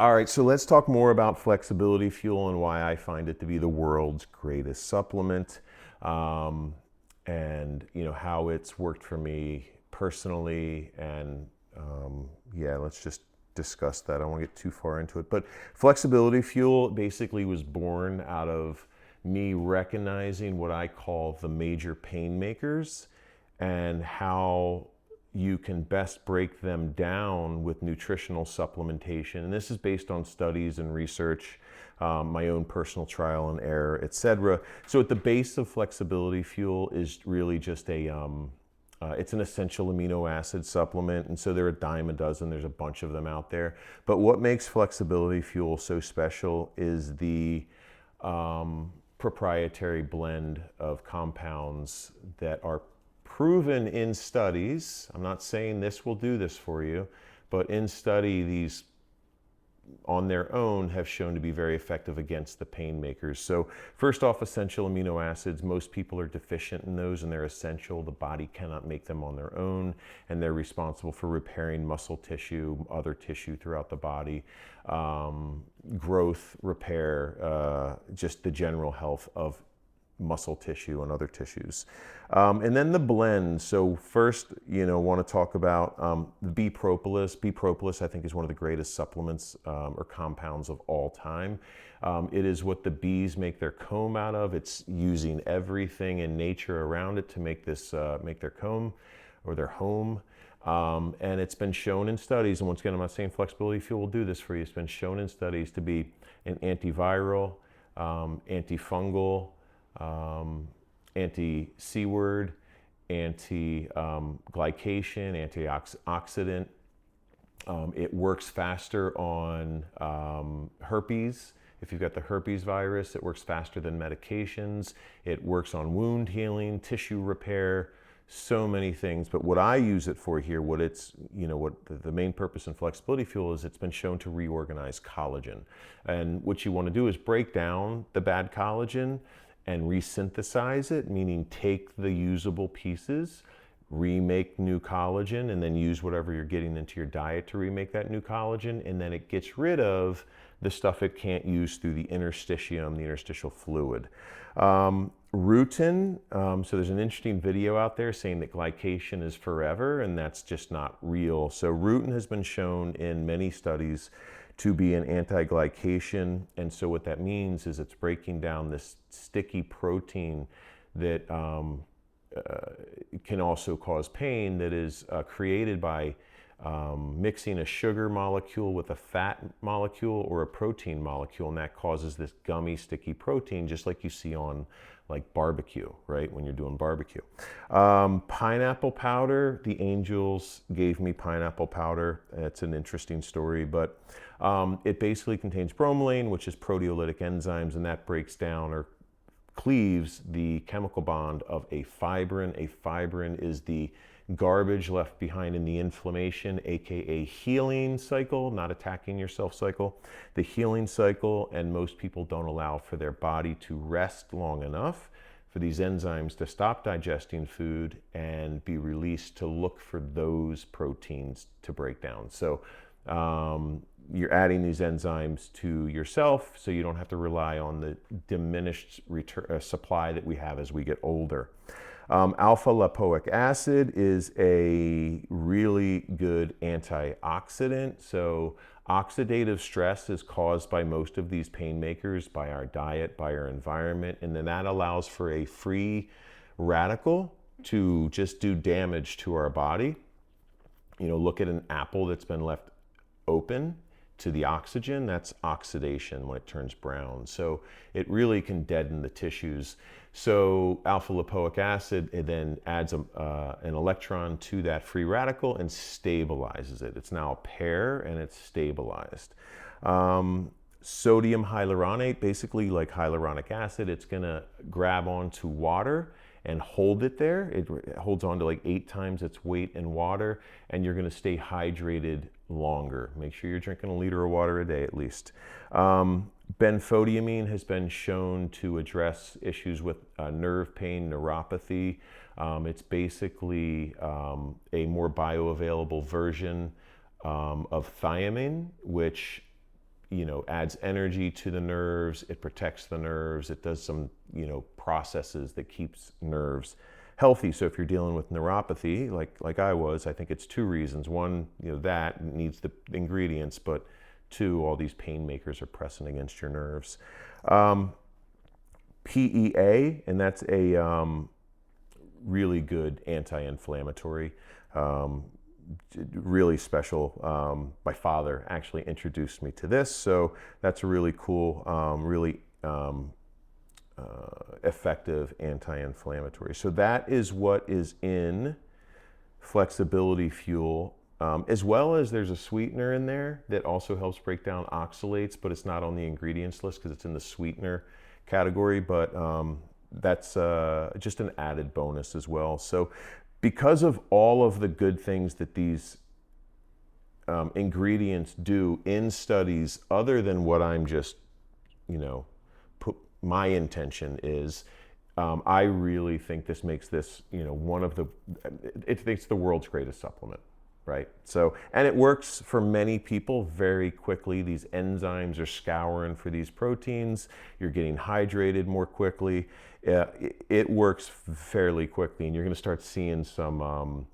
All right, so let's talk more about flexibility fuel and why I find it to be the world's greatest supplement, um, and how it's worked for me personally. And yeah, let's just discuss that. I don't want to get too far into it, but flexibility fuel basically was born out of me recognizing what I call the major pain makers and how you can best break them down with nutritional supplementation. And this is based on studies and research, my own personal trial and error, etc. So at the base of flexibility fuel is really just it's an essential amino acid supplement. And so there are a dime a dozen, there's a bunch of them out there. But what makes flexibility fuel so special is the proprietary blend of compounds that are proven in studies. I'm not saying this will do this for you, but in study, these on their own have shown to be very effective against the pain makers. So first off, essential amino acids, most people are deficient in those and they're essential. The body cannot make them on their own, and they're responsible for repairing muscle tissue, other tissue throughout the body, growth, repair, just the general health of muscle tissue and other tissues. And then the blend. So first, want to talk about bee propolis. Bee propolis, I think, is one of the greatest supplements or compounds of all time. It is what the bees make their comb out of. It's using everything in nature around it to make this, make their comb or their home. And it's been shown in studies, and once again, I'm not saying flexibility fuel will do this for you. It's been shown in studies to be an antiviral, antifungal, anti-C word, anti-glycation, antioxidant. It works faster on herpes. If you've got the herpes virus, it works faster than medications. It works on wound healing, tissue repair, so many things. But what I use it for here, what the main purpose in flexibility fuel is, it's been shown to reorganize collagen. And what you want to do is break down the bad collagen and resynthesize it, meaning take the usable pieces, remake new collagen, and then use whatever you're getting into your diet to remake that new collagen. And then it gets rid of the stuff it can't use through the interstitium, the interstitial fluid. Rutin, so there's an interesting video out there saying that glycation is forever, and that's just not real. So rutin has been shown in many studies to be an anti-glycation. And so what that means is it's breaking down this sticky protein that can also cause pain, that is created by mixing a sugar molecule with a fat molecule or a protein molecule, and that causes this gummy, sticky protein, just like you see on like barbecue, right? When you're doing barbecue. Pineapple powder, the angels gave me pineapple powder. It's an interesting story, but it basically contains bromelain, which is proteolytic enzymes, and that breaks down or cleaves the chemical bond of a fibrin. A fibrin is the garbage left behind in the inflammation, aka healing cycle, not attacking yourself cycle, the healing cycle. And most people don't allow for their body to rest long enough for these enzymes to stop digesting food and be released to look for those proteins to break down. So you're adding these enzymes to yourself so you don't have to rely on the diminished supply that we have as we get older. Alpha lipoic acid is a really good antioxidant. So oxidative stress is caused by most of these pain makers, by our diet, by our environment, and then that allows for a free radical to just do damage to our body. Look at an apple that's been left open to the oxygen, that's oxidation when it turns brown. So it really can deaden the tissues. So alpha lipoic acid, it then adds an electron to that free radical and stabilizes it. It's now a pair and it's stabilized. Sodium hyaluronate, basically like hyaluronic acid, it's gonna grab onto water and hold it there. It holds on to like 8 times its weight in water, and you're gonna stay hydrated longer. Make sure you're drinking 1 liter of water a day at least. Benfodiamine has been shown to address issues with nerve pain, neuropathy. It's basically a more bioavailable version of thiamine, which adds energy to the nerves, it protects the nerves, it does some, processes that keeps nerves healthy. So if you're dealing with neuropathy, like I was, I think it's two reasons. One, that needs the ingredients, but two, all these pain makers are pressing against your nerves. PEA, and that's a really good anti-inflammatory, really special. My father actually introduced me to this, so that's a really cool, really effective anti-inflammatory. So that is what is in Flexibility Fuel, as well as there's a sweetener in there that also helps break down oxalates, but it's not on the ingredients list because it's in the sweetener category, but that's just an added bonus as well. So because of all of the good things that these ingredients do in studies, other than what I'm just, my intention is, I really think this makes this, one of the, it's the world's greatest supplement, right? So, and it works for many people very quickly. These enzymes are scouring for these proteins. You're getting hydrated more quickly. It works fairly quickly, and you're going to start seeing some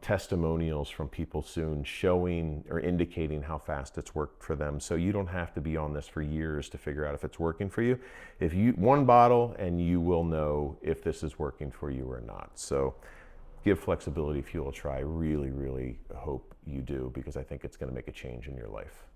testimonials from people soon showing or indicating how fast it's worked for them. So you don't have to be on this for years to figure out if it's working for you. If you, one bottle and you will know if this is working for you or not. So give Flexibility Fuel a try. Really, really hope you do, because I think it's going to make a change in your life.